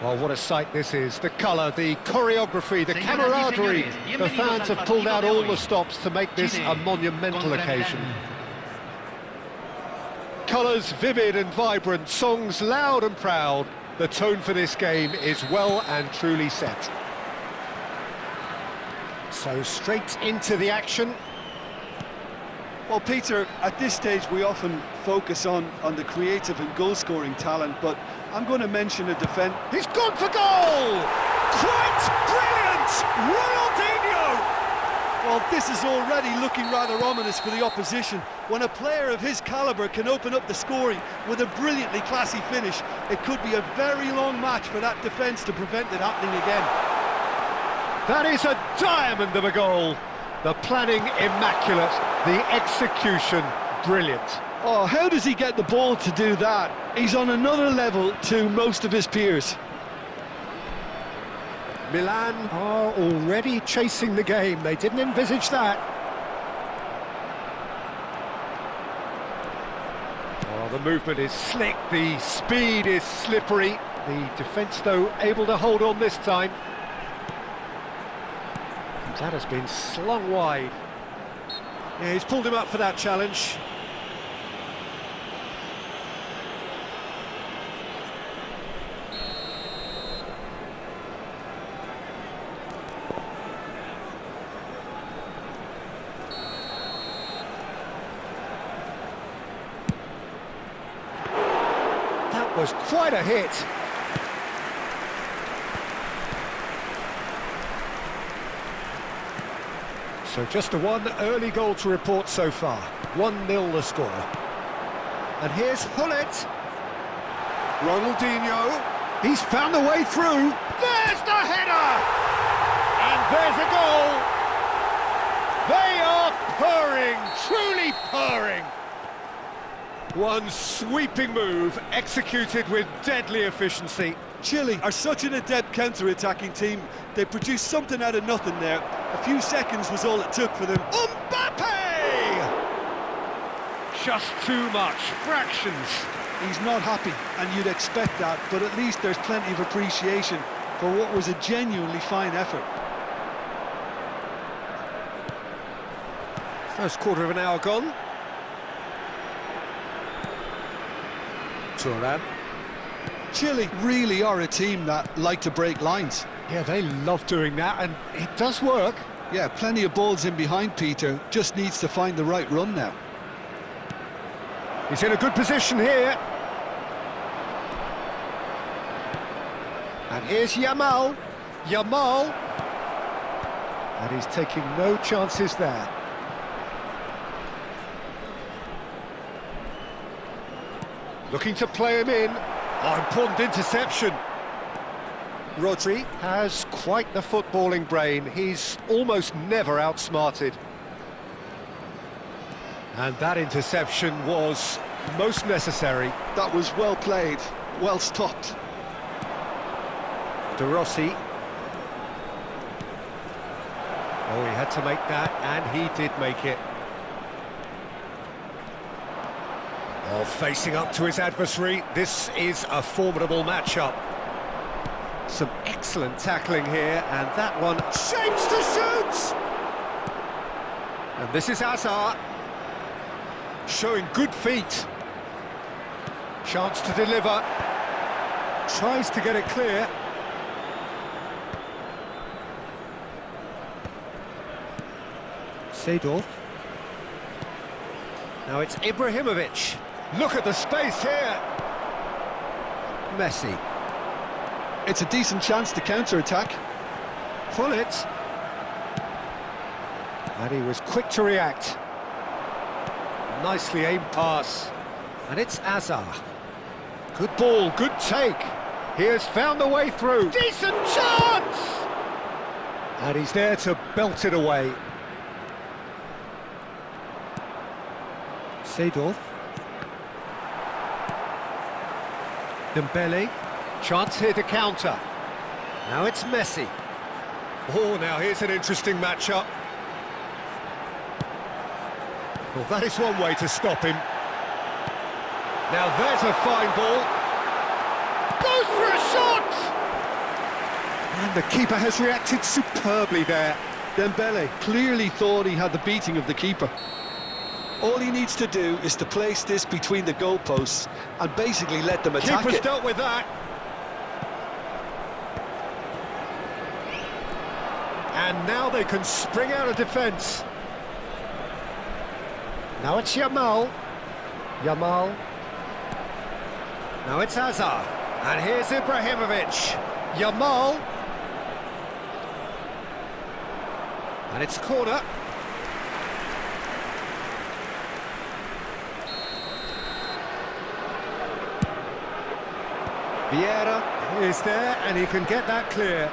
Well, what a sight this is. The colour, the choreography, the camaraderie. The fans have pulled out all the stops to make this a monumental occasion. Colours vivid and vibrant, songs loud and proud. The tone for this game is well and truly set. So straight into the action. Well, Peter, at this stage we often focus on the creative and goal-scoring talent, but I'm going to mention a defence. He's gone for goal! Quite brilliant! Ronaldinho! Well, this is already looking rather ominous for the opposition. When a player of his calibre can open up the scoring with a brilliantly classy finish, it could be a very long match for that defence to prevent it happening again. That is a diamond of a goal. The planning immaculate, the execution brilliant. Oh, how does he get the ball to do that? He's on another level to most of his peers. Milan are already chasing the game. They didn't envisage that. Oh, the movement is slick, the speed is slippery. The defence, though, able to hold on this time. That has been slung wide. Yeah, he's pulled him up for that challenge. That was quite a hit. So just the one early goal to report so far. 1-0 the score. And here's Hullet. Ronaldinho. He's found the way through. There's the header! And there's a goal. They are purring, truly purring. One sweeping move, executed with deadly efficiency. Chile are such an adept counter-attacking team. They produced something out of nothing there. A few seconds was all it took for them. Mbappe! Just too much, fractions. He's not happy, and you'd expect that, but at least there's plenty of appreciation for what was a genuinely fine effort. First quarter of an hour gone. Turan. Chile really are a team that like to break lines. Yeah, they love doing that, and it does work. Yeah, plenty of balls in behind Peter, just needs to find the right run now. He's in a good position here. And here's Yamal. And he's taking no chances there. Looking to play him in. Oh, important interception. Rodri has quite the footballing brain. He's almost never outsmarted. And that interception was most necessary. That was well played, well stopped. De Rossi. Oh, he had to make that, and he did make it. Oh, facing up to his adversary, this is a formidable matchup. Some excellent tackling here, and that one shapes to shoot! And this is Hazard, showing good feet. Chance to deliver. Tries to get it clear. Seedorf. Now it's Ibrahimovic. Look at the space here. Messi. It's a decent chance to counter-attack. Pull it. And he was quick to react. Nicely aimed pass. And it's Hazard. Good ball, good take. He has found the way through. Decent chance! And he's there to belt it away. Seedorf. Dembele. Chance here to counter. Now it's Messi. Oh, now here's an interesting matchup. Well, that is one way to stop him. Now there's a fine ball. Goes for a shot! And the keeper has reacted superbly there. Dembele clearly thought he had the beating of the keeper. All he needs to do is to place this between the goalposts and basically let them attack Keeper's it. dealt with that. And now they can spring out of defence. Now it's Yamal. Yamal. Now it's Hazard. And here's Ibrahimovic. Yamal. And it's corner. Vieira is there, and he can get that clear.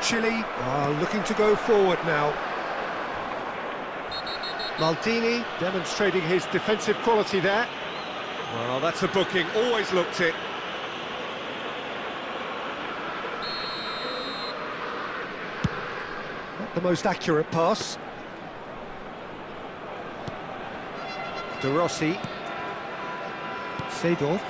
Chile are looking to go forward now. Maldini demonstrating his defensive quality there. Well, that's a booking, always looked it. Not the most accurate pass. De Rossi. Seedorf.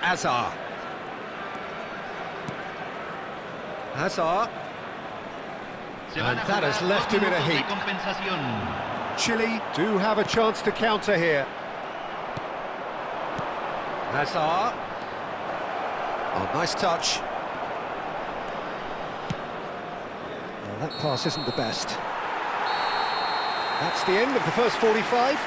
Hazard. Hazard. And that has left him in a heap. Chile do have a chance to counter here. Hazard. Oh, nice touch. Well, that pass isn't the best. That's the end of the first 45.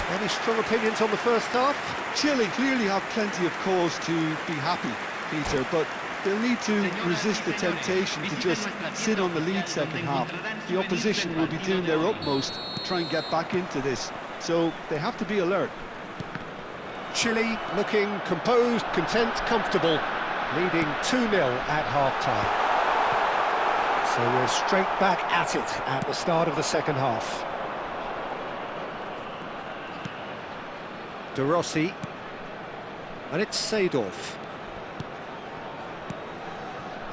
Any strong opinions on the first half? Chile clearly have plenty of cause to be happy, Peter, but they'll need to resist the temptation to just sit on the lead second half. The opposition will be doing their utmost to try and get back into this, so they have to be alert. Chile looking composed, content, comfortable, leading 2-0 at half-time. So we're straight back at it at the start of the second half. De Rossi. And it's Seedorf.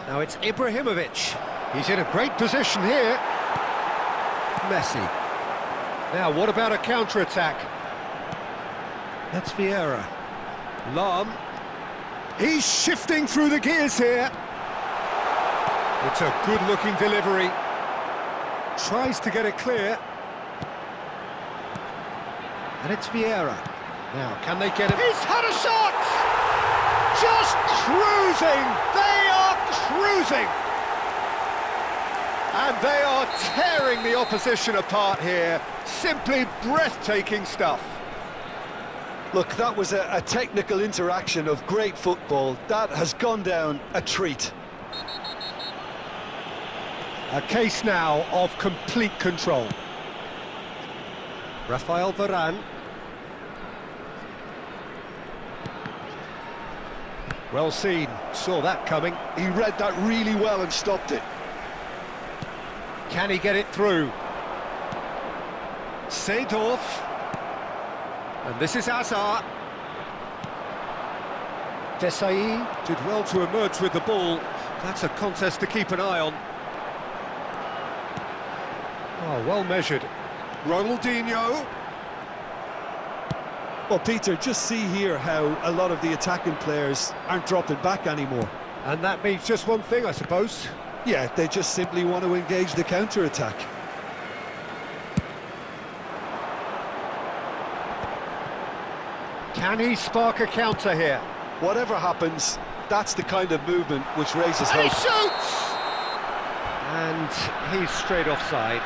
Now it's Ibrahimovic. He's in a great position here. Messi. Now, what about a counter-attack? That's Vieira. Lam. He's shifting through the gears here. It's a good-looking delivery. Tries to get it clear. And it's Vieira. Now, can they get it? He's had a shot! Just cruising! They are cruising! And they are tearing the opposition apart here. Simply breathtaking stuff. Look, that was a technical interaction of great football. That has gone down a treat. A case now of complete control. Rafael Varane. Well seen, saw that coming. He read that really well and stopped it. Can he get it through? Seedorf. And this is Hazard. Desai did well to emerge with the ball. That's a contest to keep an eye on. Oh, well measured. Ronaldinho. Well, Peter, just see here how a lot of the attacking players aren't dropping back anymore. And that means just one thing, I suppose. Yeah, they just simply want to engage the counter-attack. Can he spark a counter here? Whatever happens, that's the kind of movement which raises hope. He shoots! And he's straight offside.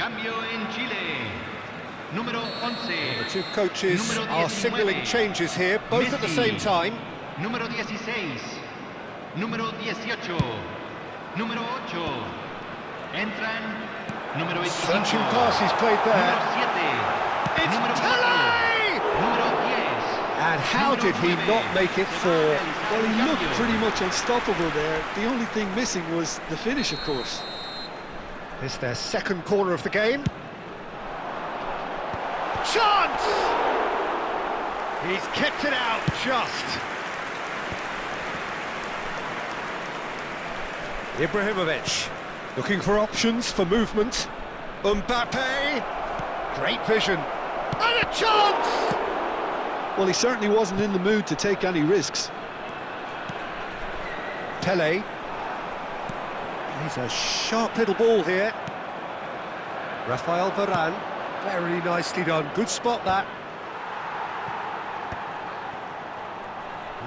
Cambio en Chile. Número 11. The two coaches Número are 19. signalling changes here, both at the Messi. same time. Número 16. Número 18. Número 8. Entran. Número 25. Searching passes played there. Número 7. It's Número 4. Pele! Número 10. And how did he not make it four? Well, he looked pretty much unstoppable there. The only thing missing was the finish, of course. It's their second corner of the game. Chance! He's kept it out just. Ibrahimovic looking for options for movement. Mbappe, great vision. And a chance! Well, he certainly wasn't in the mood to take any risks. Pele. He's a sharp little ball here. Rafael Varane, very nicely done. Good spot that.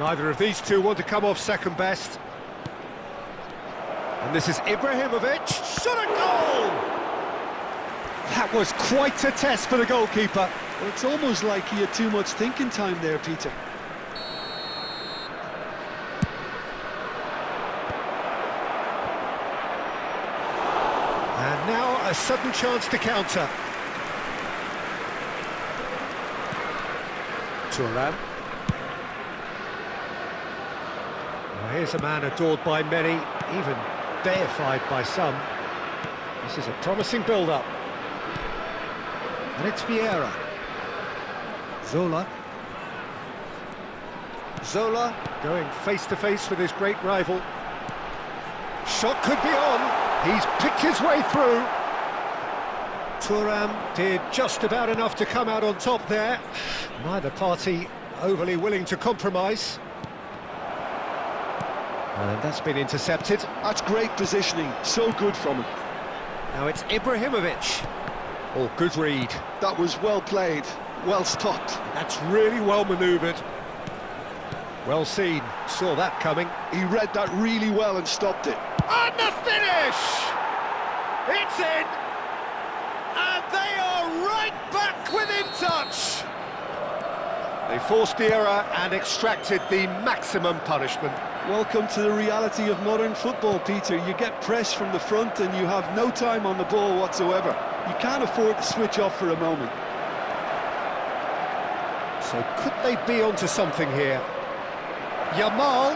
Neither of these two want to come off second best. And this is Ibrahimovic. Shot a goal! That was quite a test for the goalkeeper. Well, it's almost like he had too much thinking time there, Peter. And now a sudden chance to counter. Thuram. Well, here's a man adored by many, even deified by some. This is a promising build-up. And it's Vieira. Zola. Zola going face-to-face with his great rival. Shot could be on. He's picked his way through. Thuram did just about enough to come out on top there. Neither party overly willing to compromise. And that's been intercepted. That's great positioning, so good from him. Now it's Ibrahimovic. Oh, good read. That was well played, well stopped. That's really well manoeuvred. Well seen, saw that coming. He read that really well and stopped it. And the finish! It's in! And they are right back within touch! They forced the error and extracted the maximum punishment. Welcome to the reality of modern football, Peter. You get pressed from the front and you have no time on the ball whatsoever. You can't afford to switch off for a moment. So could they be onto something here? Yamal!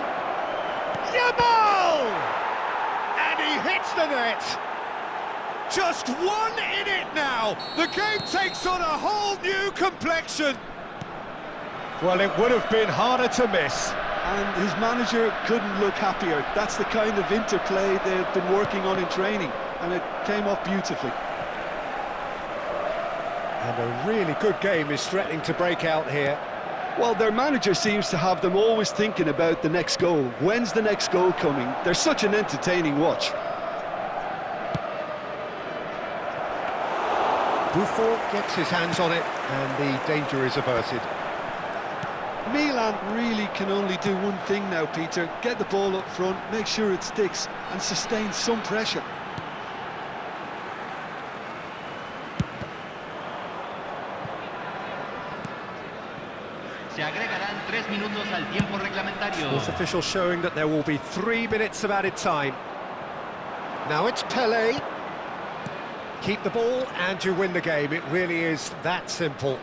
Yamal! And he hits the net! Just one in it now! The game takes on a whole new complexion! Well, it would have been harder to miss. And his manager couldn't look happier. That's the kind of interplay they've been working on in training, and it came off beautifully. And a really good game is threatening to break out here. Well, their manager seems to have them always thinking about the next goal. When's the next goal coming? They're such an entertaining watch. Buffon gets his hands on it, and the danger is averted. Milan really can only do one thing now, Peter. Get the ball up front, make sure it sticks, and sustain some pressure. Se agregarán 3 minutos al tiempo reglamentario. Fourth official showing that there will be 3 minutes of added time. Now it's Pele. Keep the ball and you win the game. It really is that simple.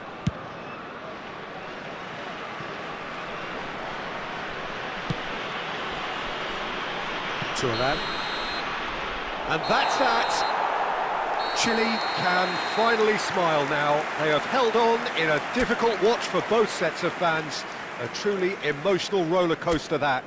Thuram. And that's that. Chile can finally smile now. They have held on in a difficult watch for both sets of fans. A truly emotional roller coaster that.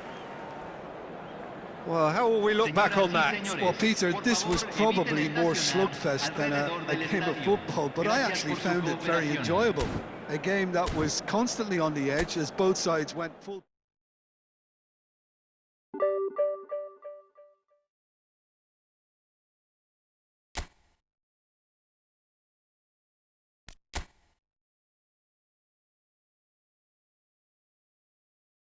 Well, how will we look back on that? Well, Peter, this was probably more slugfest than a game of football, but I actually found it very enjoyable. A game that was constantly on the edge as both sides went full...